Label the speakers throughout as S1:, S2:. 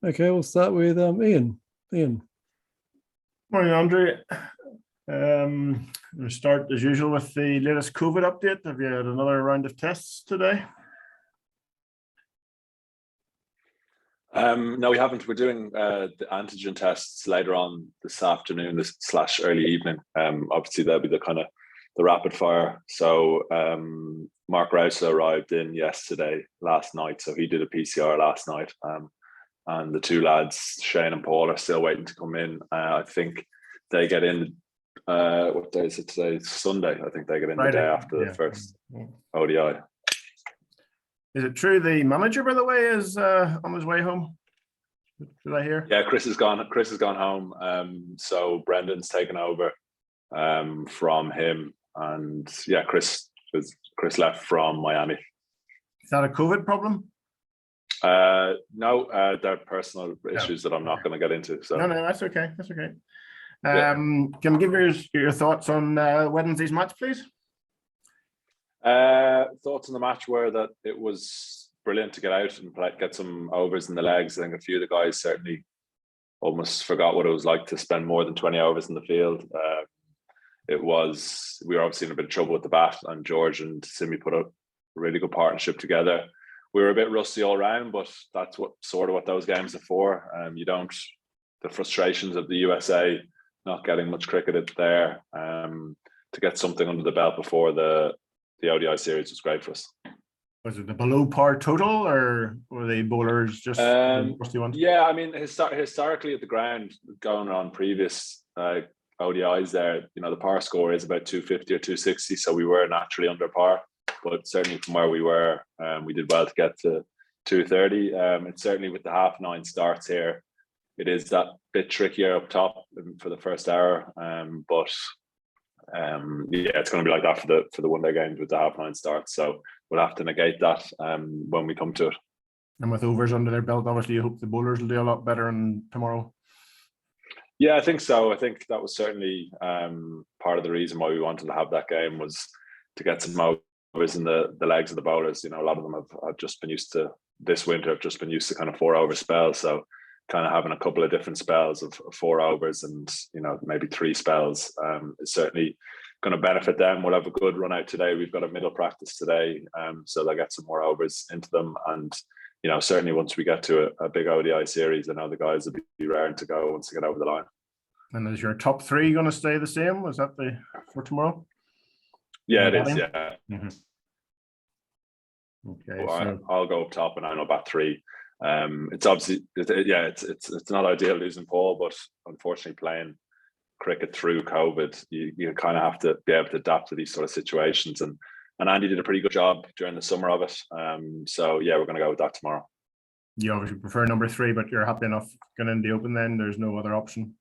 S1: Okay, we'll start with Ian. Ian.
S2: Morning, Andrew. We'll start as usual with the latest COVID update. Have you had another round of tests today?
S3: No, we haven't. We're doing the antigen tests later on this afternoon, / early evening. Obviously, they'll be the rapid fire. So Mark Rouse arrived in last night. So he did a PCR last night. And the two lads, Shane and Paul, are still waiting to come in. I think they get in. What day is it today? It's Sunday. I think they get in Friday, the day after the first ODI.
S2: Is it true the manager, by the way, is on his way home? Did I hear?
S3: Yeah, Chris has gone home. So Brendan's taken over from him, and Chris left from Miami.
S2: Is that a COVID problem?
S3: No, they're personal issues that I'm not going to get into. So
S2: no, that's okay. That's okay. Can you give your thoughts on Wednesday's match, please?
S3: Thoughts on the match were that it was brilliant to get out and get some overs in the legs. I think a few of the guys certainly almost forgot what it was like to spend more than 20 overs in the field. We were obviously in a bit of trouble with the bat, and George and Simi put a really good partnership together. We were a bit rusty all round, but that's what those games are for. The frustrations of the USA not getting much cricket there, to get something under the belt before the ODI series was great for us.
S2: Was it the below par total, or were they bowlers just rusty ones?
S3: Yeah, I mean, historically at the ground, going on previous ODIs there, the par score is about 250 or 260, so we were naturally under par. But certainly from where we were, we did well to get to 230. And certainly with the 9:30 starts here, it is that bit trickier up top for the first hour. But it's going to be like that for the one-day games with the 9:30 starts. So we'll have to negate that when we come to it.
S2: And with overs under their belt, obviously, you hope the bowlers will do a lot better tomorrow.
S3: Yeah, I think so. I think that was certainly part of the reason why we wanted to have that game, was to get some overs in the legs of the bowlers. A lot of them have just been used to this winter, have just been used to kind of 4-over spells. So kind of having a couple of different spells of 4 overs and maybe 3 spells is certainly going to benefit them. We'll have a good run out today. We've got a middle practice today, so they'll get some more overs into them. And certainly once we get to a big ODI series, I know the guys will be raring to go once they get over the line.
S2: And is your top 3 going to stay the same? Was that for tomorrow?
S3: Yeah, it is. Yeah.
S2: Mm-hmm. Okay,
S3: well, I'll go up top and I'll bat 3. It's obviously, it's not ideal losing Paul, but unfortunately playing cricket through COVID, you kind of have to be able to adapt to these sort of situations. And Andy did a pretty good job during the summer of it. So we're going to go with that tomorrow.
S2: You obviously prefer number 3, but you're happy enough going in the open then? There's no other option?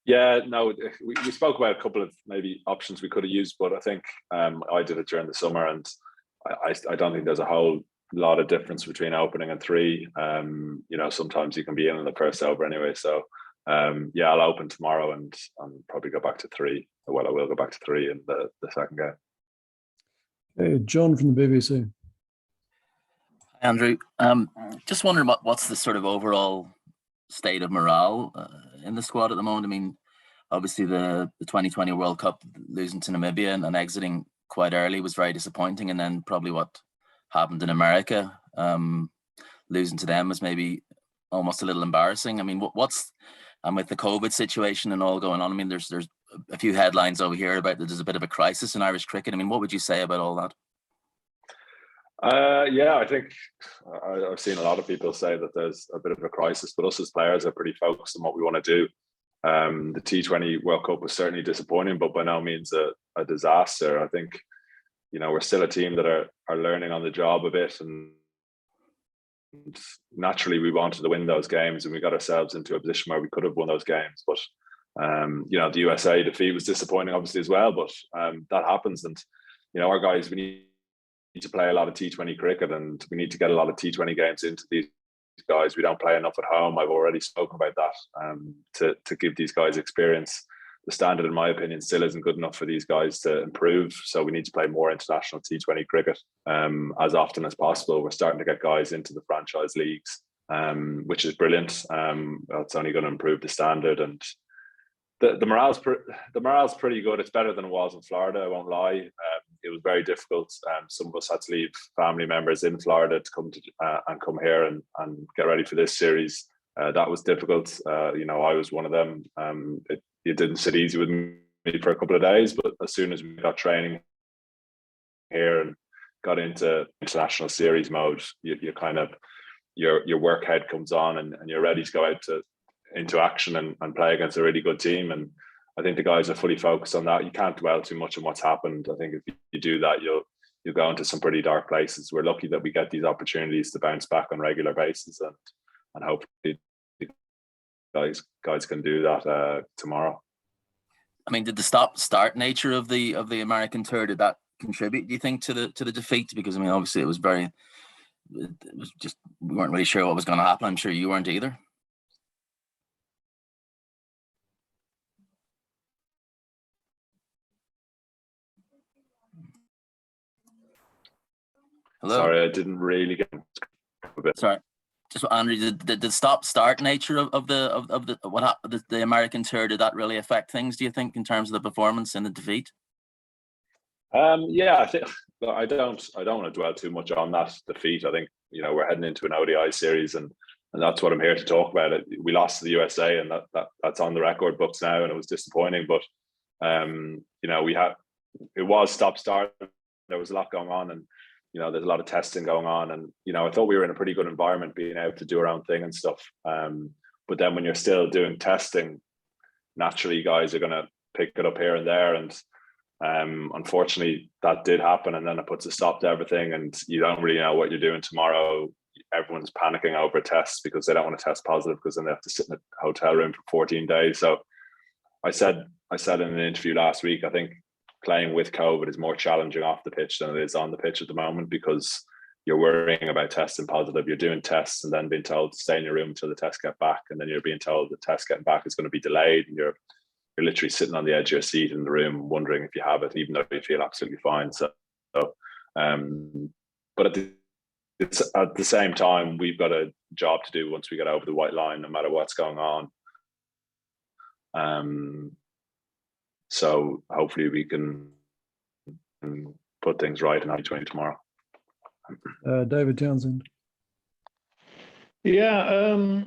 S3: Yeah, no, we spoke about a couple of maybe options we could have used, but I think I did it during the summer, and I don't think there's a whole lot of difference between opening and 3. Sometimes you can be in the first over anyway. So I'll open tomorrow and probably go back to 3. Well, I will go back to 3 in the second game.
S1: Hey, John from the BBC.
S4: Hi, Andrew. Just wondering what's the sort of overall state of morale in the squad at the moment. I mean, obviously the 2020 World Cup, losing to Namibia and exiting quite early was very disappointing, and then probably what happened in America, losing to them was maybe almost a little embarrassing. I mean, and with the COVID situation and all going on, I mean, there's a few headlines over here about that there's a bit of a crisis in Irish cricket. I mean, what would you say about all that?
S3: I think I've seen a lot of people say that there's a bit of a crisis, but us as players are pretty focused on what we want to do. The T20 World Cup was certainly disappointing, but by no means a disaster. I think, we're still a team that are learning on the job a bit, and naturally we wanted to win those games, and we got ourselves into a position where we could have won those games. But the USA defeat was disappointing, obviously, as well. But that happens, and our guys, we need to play a lot of T20 cricket, and we need to get a lot of T20 games into these guys. We don't play enough at home. I've already spoken about that, to give these guys experience. the standard, in my opinion, still isn't good enough for these guys to improve. So we need to play more international T20 cricket as often as possible. We're starting to get guys into the franchise leagues, which is brilliant. It's only going to improve the standard, and the morale's pretty good. It's better than it was in Florida, I won't lie. It was very difficult. Some of us had to leave family members in Florida to come here and get ready for this series. That was difficult. I was one of them. It didn't sit easy with me for a couple of days, but as soon as we got training here and got into international series mode, you kind of your work head comes on and you're ready to go out into action and play against a really good team. And I think the guys are fully focused on that. You can't dwell too much on what's happened. I think if you do that, you'll go into some pretty dark places. We're lucky that we get these opportunities to bounce back on a regular basis, and hopefully guys can do that tomorrow.
S4: I mean, did the stop-start nature of the American tour, did that contribute, do you think, to the defeat? Because I mean, obviously it was just, we weren't really sure what was going to happen. I'm sure you weren't either. Hello?
S3: Sorry, I didn't really get it.
S4: Sorry. Just Andrew, did the stop-start nature of the American tour, did that really affect things, do you think, in terms of the performance and the defeat?
S3: Yeah, I think I don't want to dwell too much on that defeat. I think we're heading into an ODI series, and that's what I'm here to talk about. We lost to the USA, and that's on the record books now, and it was disappointing. But it was stop-start. There was a lot going on, and there's a lot of testing going on, and I thought we were in a pretty good environment, being able to do our own thing and stuff. But then when you're still doing testing, naturally guys are going to pick it up here and there, and unfortunately that did happen, and then it puts a stop to everything, and you don't really know what you're doing tomorrow. Everyone's panicking over tests because they don't want to test positive, because then they have to sit in a hotel room for 14 days. So I said in an interview last week, I think playing with COVID is more challenging off the pitch than it is on the pitch at the moment, because you're worrying about testing positive. You're doing tests and then being told to stay in your room until the tests get back, and then you're being told the test getting back is going to be delayed, and you're literally sitting on the edge of your seat in the room wondering if you have it, even though you feel absolutely fine. But at the same time, we've got a job to do once we get over the white line, no matter what's going on. So hopefully we can put things right in 2020 tomorrow.
S1: David Townsend.
S5: Yeah.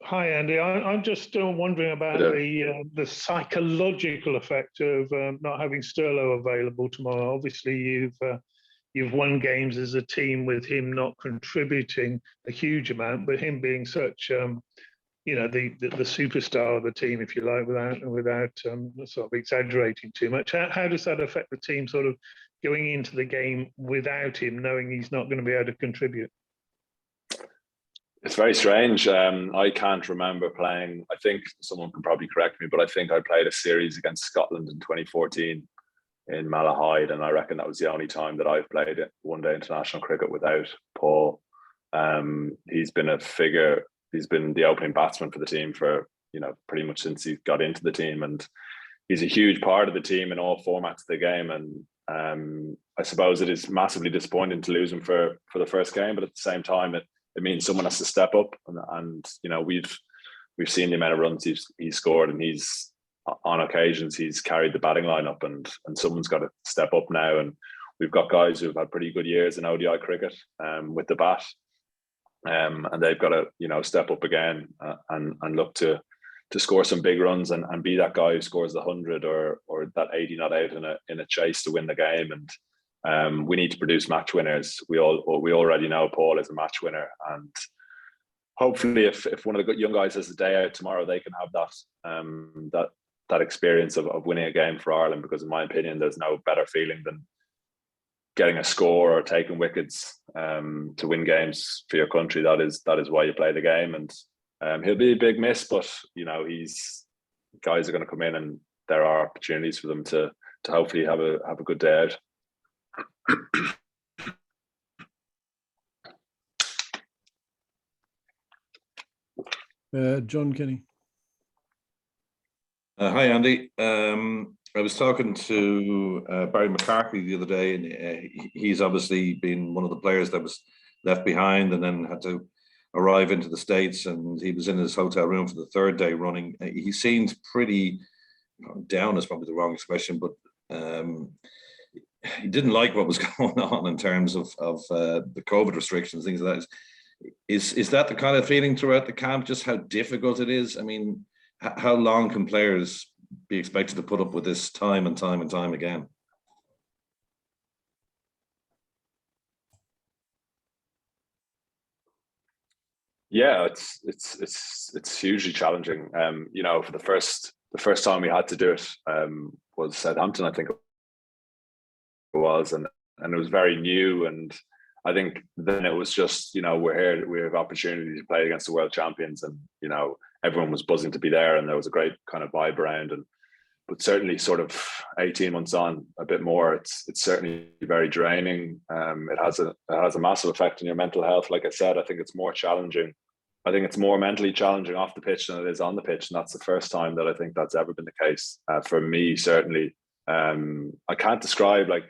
S5: Hi, Andy. I'm just still wondering about the psychological effect of not having Sterlo available tomorrow. Obviously, you've won games as a team with him not contributing a huge amount, but him being such the superstar of the team, if you like, without sort of exaggerating too much. How does that affect the team, sort of going into the game without him, knowing he's not going to be able to contribute?
S3: It's very strange. I can't remember playing. I think someone can probably correct me, but I think I played a series against Scotland in 2014 in Malahide, and I reckon that was the only time that I've played one-day international cricket without Paul. He's been a figure. He's been the opening batsman for the team for pretty much since he got into the team, and he's a huge part of the team in all formats of the game. And I suppose it is massively disappointing to lose him for the first game, but at the same time, it means someone has to step up, and we've seen the amount of runs he's scored, and he's on occasions he's carried the batting line up, and someone's got to step up now. And we've got guys who've had pretty good years in ODI cricket with the bat, and they've got to step up again and look to score some big runs and be that guy who scores the 100 or that 80 not out in a chase to win the game. And we need to produce match winners. We already know Paul is a match winner, and hopefully if one of the young guys has a day out tomorrow, they can have that experience of winning a game for Ireland, because in my opinion there's no better feeling than getting a score or taking wickets to win games for your country. That is why you play the game. And he'll be a big miss, but guys are going to come in, and there are opportunities for them to hopefully have a good day out.
S1: John Kenny.
S6: Hi, Andy. I was talking to Barry McCarthy the other day, and he's obviously been one of the players that was left behind and then had to arrive into the States, and he was in his hotel room for the third day running. He seemed pretty down, is probably the wrong expression, but he didn't like what was going on in terms of the COVID restrictions, things like that. Is that the kind of feeling throughout the camp, just how difficult it is? I mean, how long can players be expected to put up with this time and time and time again?
S3: Yeah, it's hugely challenging. You know, for the first time we had to do it was Southampton, I think it was, and it was very new. And I think then it was just, you know, we're here, we have opportunity to play against the world champions, and you know, everyone was buzzing to be there, and there was a great kind of vibe around. And but certainly, sort of 18 months on, a bit more, it's certainly very draining. It has a massive effect on your mental health. Like I said, I think it's more challenging. I think it's more mentally challenging off the pitch than it is on the pitch, and that's the first time that I think that's ever been the case for me. Certainly, I can't describe like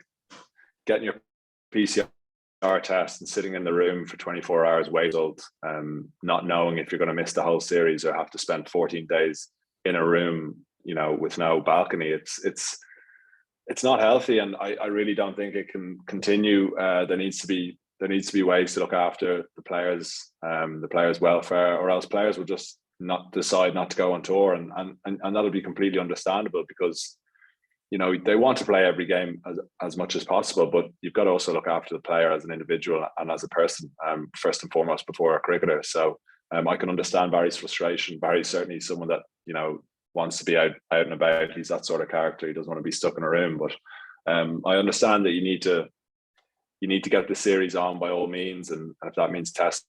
S3: getting your PCR test and sitting in the room for 24 hours waiting, not knowing if you're going to miss the whole series or have to spend 14 days in a room, you know, with no balcony. It's not healthy, and I really don't think it can continue. There needs to be ways to look after the players' welfare, or else players will just not decide not to go on tour, and that'll be completely understandable, because you know they want to play every game as much as possible, but you've got to also look after the player as an individual and as a person, first and foremost, before a cricketer. So I can understand Barry's frustration. Barry's certainly someone that, you know, wants to be out and about. He's that sort of character. He doesn't want to be stuck in a room. But I understand that you need to get the series on by all means, and if that means testing.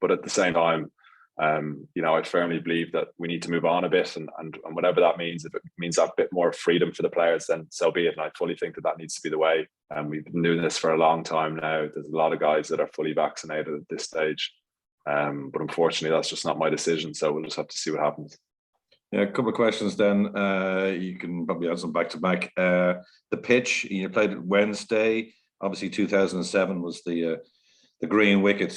S3: But at the same time, you know, I firmly believe that we need to move on a bit, and whatever that means, if it means a bit more freedom for the players, then so be it. And I fully think that needs to be the way. And we've been doing this for a long time now. There's a lot of guys that are fully vaccinated at this stage. But unfortunately, that's just not my decision. So we'll just have to see what happens.
S6: Yeah, a couple of questions then. You can probably answer them back to back. The pitch, you played it Wednesday. Obviously, 2007 was the green wicket.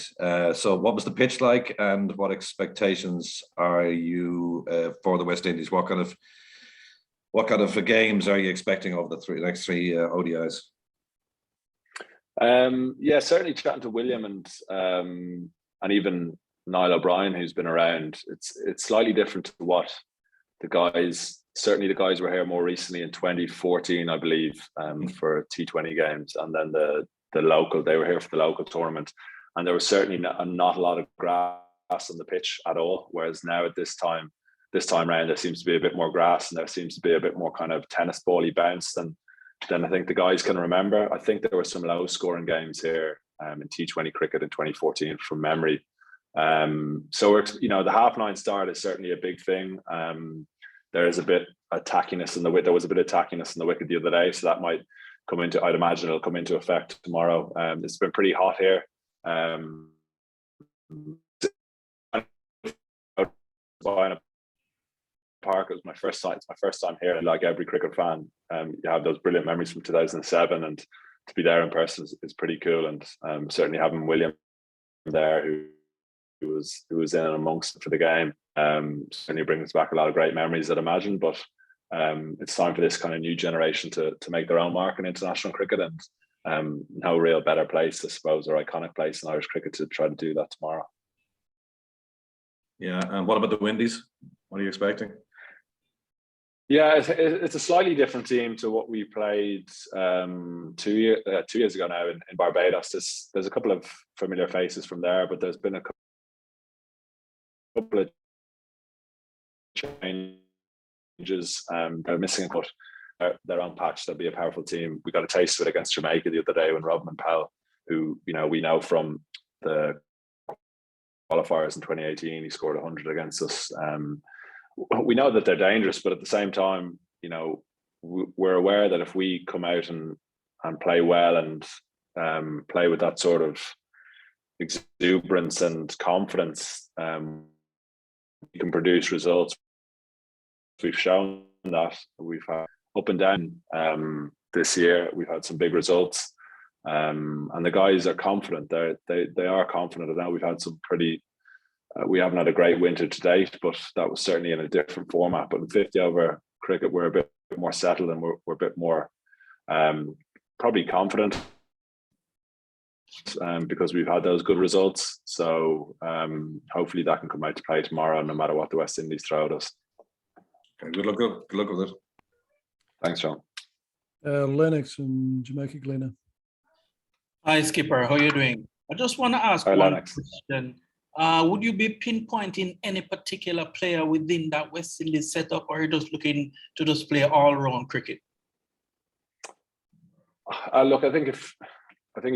S6: So what was the pitch like, and what expectations are you for the West Indies? What kind of games are you expecting over the next three ODIs?
S3: Yeah, certainly chatting to William and even Niall O'Brien, who's been around, it's slightly different to what the guys were here more recently in 2014, I believe, for T20 games, and then they were here for the local tournament, and there was certainly not a lot of grass on the pitch at all. Whereas now at this time round, there seems to be a bit more grass, and there seems to be a bit more kind of tennis bally bounce than I think the guys can remember. I think there were some low scoring games here in T20 cricket in 2014 from memory. So we're, you know, the half-9 start is certainly a big thing. There is a bit of tackiness in the wicket. There was a bit of tackiness in the wicket the other day, so that might come into, I'd imagine it'll come into effect tomorrow. It's been pretty hot here. Buying a park, it was my first time. It's my first time here. Like every cricket fan, you have those brilliant memories from 2007, and to be there in person is pretty cool. And certainly having William there, who was in and amongst it for the game, certainly brings back a lot of great memories, I'd imagine. But it's time for this kind of new generation to make their own mark in international cricket, and no real better place, I suppose, or iconic place in Irish cricket to try to do that tomorrow.
S6: Yeah, and what about the Windies? What are you expecting?
S3: Yeah, it's a slightly different team to what we played 2 years ago now in Barbados. There's a couple of familiar faces from there, but there's been a couple of changes. They're missing a cut. Their own patch. They'll be a powerful team. We got a taste of it against Jamaica the other day when Robin Powell, who, you know, we know from the qualifiers in 2018, he scored 100 against us. We know that they're dangerous, but at the same time, you know, we're aware that if we come out and play well and play with that sort of exuberance and confidence, you can produce results. We've shown that. We've had up and down this year. We've had some big results, and the guys are confident. They are confident. I know we've had some pretty. We haven't had a great winter to date, but that was certainly in a different format. But in 50 over cricket, we're a bit more settled and we're a bit more probably confident because we've had those good results. So hopefully that can come out to play tomorrow, no matter what the West Indies throw at us.
S6: Okay, good luck with it.
S3: Thanks, John.
S1: Lennox and Jamaica Glenna.
S7: Hi, Skipper. How are you doing? I just want to ask
S3: Hi,
S7: one
S3: Lennox.
S7: question. Would you be pinpointing any particular player within that West Indies setup, or are you just looking to just play all-round cricket?
S3: Look, I think if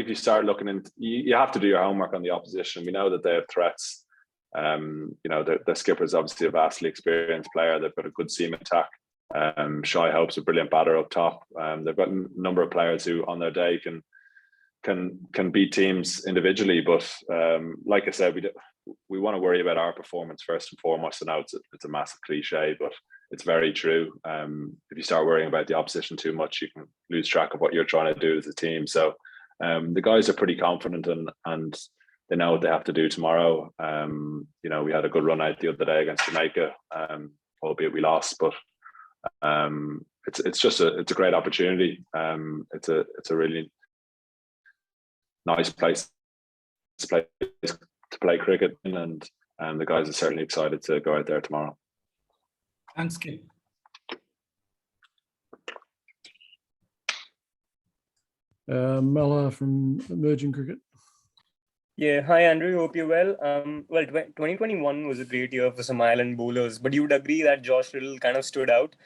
S3: you start looking into, you have to do your homework on the opposition. We know that they have threats. The skipper is obviously a vastly experienced player. They've got a good seam attack. Shai Hope's a brilliant batter up top. They've got a number of players who, on their day, can beat teams individually. But like I said, we want to worry about our performance first and foremost. I know it's a massive cliche, but it's very true. If you start worrying about the opposition too much, you can lose track of what you're trying to do as a team. So the guys are pretty confident and they know what they have to do tomorrow. We had a good run out the other day against Jamaica, albeit we lost, but it's a great opportunity. It's a really nice place to play cricket in, and the guys are certainly excited to go out there tomorrow.
S7: Thanks, Skip.
S1: Mala from Emerging Cricket.
S8: Yeah, hi Andrew, hope you're well. 2021 was a great year for some island bowlers, but you would agree that Josh Riddle kind of stood out.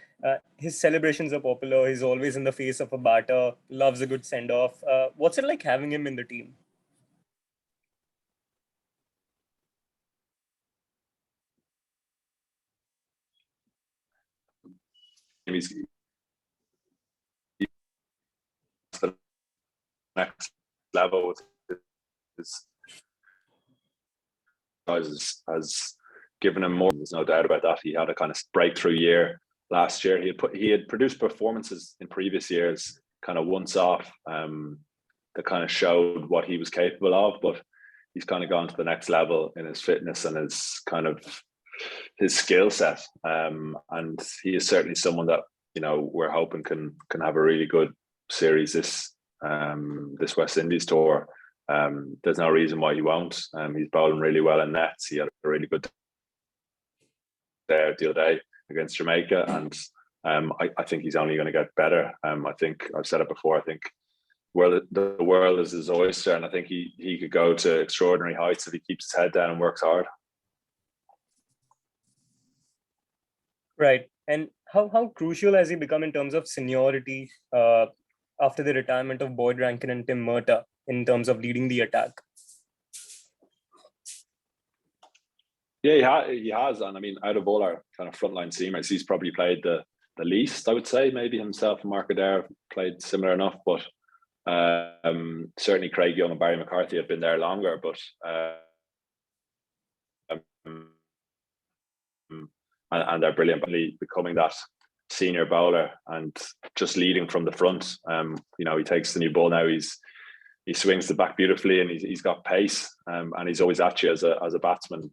S8: His celebrations are popular. He's always in the face of a batter, loves a good send-off. What's it like having him in the team?
S3: He's the next level with his guys has given him more. There's no doubt about that. He had a kind of breakthrough year last year. He had produced performances in previous years, kind of once off, that kind of showed what he was capable of. But he's kind of gone to the next level in his fitness and his kind of his skill set. And he is certainly someone that we're hoping can have a really good series this West Indies tour. There's no reason why he won't. He's bowling really well in nets. He had a really good day the other day against Jamaica, and I think he's only going to get better. I think I've said it before. I think the world is his oyster, and I think he could go to extraordinary heights if he keeps his head down and works hard.
S8: Right. And how crucial has he become in terms of seniority after the retirement of Boyd Rankin and Tim Murtagh in terms of leading the attack?
S3: Yeah, he has. And I mean, out of all our kind of frontline seamers, he's probably played the least, I would say. Maybe himself and Mark Adair played similar enough, but certainly Craig Young and Barry McCarthy have been there longer. But and they're brilliantly becoming that senior bowler and just leading from the front. He takes the new ball now. He swings the back beautifully, and he's got pace, and he's always at you as a batsman.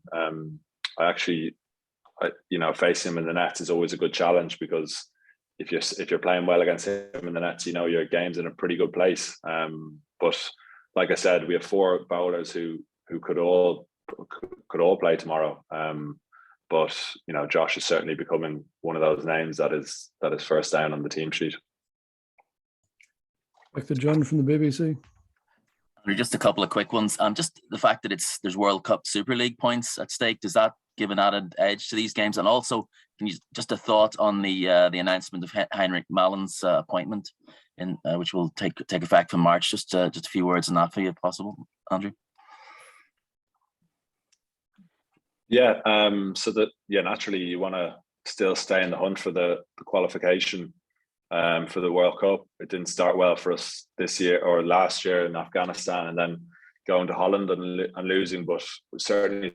S3: Facing him in the nets is always a good challenge, because if you're playing well against him in the nets, your game's in a pretty good place. But like I said, we have four bowlers who could all play tomorrow. But Josh is certainly becoming one of those names that is first down on the team sheet.
S1: Back to John from the BBC.
S4: Just a couple of quick ones. Just the fact that there's World Cup Super League points at stake, does that give an added edge to these games? And also, can you just a thought on the announcement of Heinrich Mallon's appointment, which will take effect from March? Just a few words on that for you, if possible, Andrew.
S3: Yeah. Naturally, you want to still stay in the hunt for the qualification for the World Cup. It didn't start well for us this year or last year in Afghanistan, and then going to Holland and losing, but certainly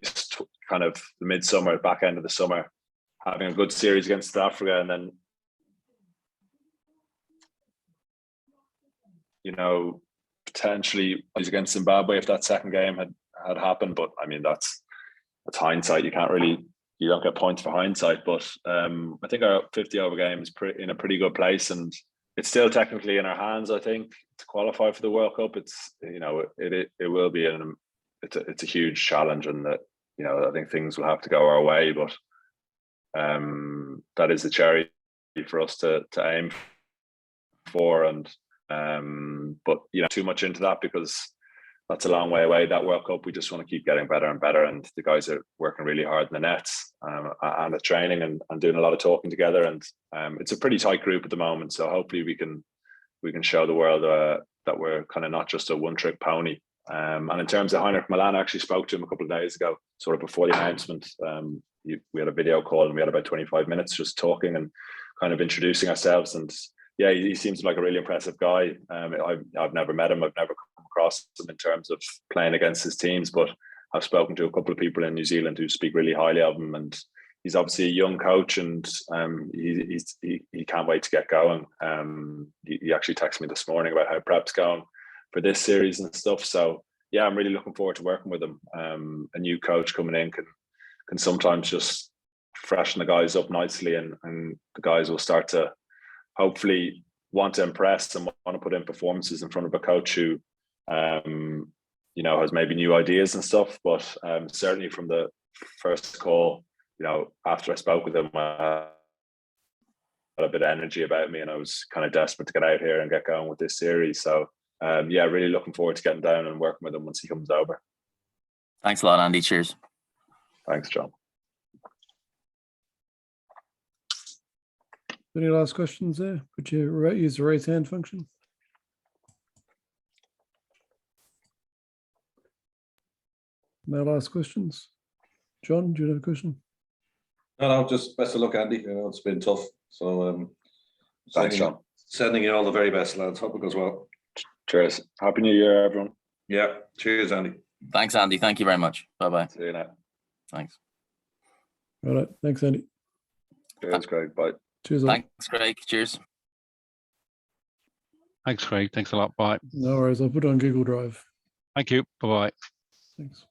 S3: kind of the midsummer, back end of the summer, having a good series against South Africa, and then, you know, potentially against Zimbabwe if that second game had happened. But I mean, that's hindsight. You don't get points for hindsight. But I think our 50 over game is in a pretty good place, and it's still technically in our hands, I think, to qualify for the World Cup. It's, you know, it will be it's a huge challenge, and that, you know, I think things will have to go our way, but that is the cherry for us to aim for. And but, you know, too much into that, because that's a long way away, that World Cup. We just want to keep getting better and better, and the guys are working really hard in the nets and at training and doing a lot of talking together, and it's a pretty tight group at the moment, so hopefully we can show the world that we're kind of not just a one-trick pony. And in terms of Heinrich Milan, I actually spoke to him a couple of days ago, sort of before the announcement. We had a video call, and we had about 25 minutes just talking and kind of introducing ourselves. And yeah, he seems like a really impressive guy. I've never met him. I've never come across him in terms of playing against his teams, but I've spoken to a couple of people in New Zealand who speak really highly of him. And he's obviously a young coach, and he can't wait to get going. He actually texted me this morning about how prep's going for this series and stuff. So yeah, I'm really looking forward to working with him. A new coach coming in can sometimes just freshen the guys up nicely, and the guys will start to hopefully want to impress and want to put in performances in front of a coach who, you know, has maybe new ideas and stuff. But certainly from the first call, you know, after I spoke with him, I had a bit of energy about me, and I was kind of desperate to get out here and get going with this series. So yeah, really looking forward to getting down and working with him once he comes over.
S4: Thanks a lot, Andy. Cheers.
S3: Thanks, John.
S1: Any last questions there? Could you use the raise hand function? No last questions. John, do you have a question?
S6: No, just best of luck, Andy. You know, it's been tough. So
S3: Thanks, John.
S6: Sending you all the very best, lads. Hope it goes well.
S3: Cheers. Happy New Year, everyone.
S6: Yeah. Cheers, Andy.
S4: Thanks, Andy. Thank you very much. Bye-bye.
S3: See you now.
S4: Thanks.
S1: All right. Thanks, Andy.
S3: Cheers, Craig. Bye.
S1: Cheers. All.
S4: Thanks, Craig. Cheers.
S9: Thanks, Craig. Thanks a lot. Bye.
S1: No worries. I'll put it on Google Drive.
S9: Thank you. Bye-bye.
S1: Thanks.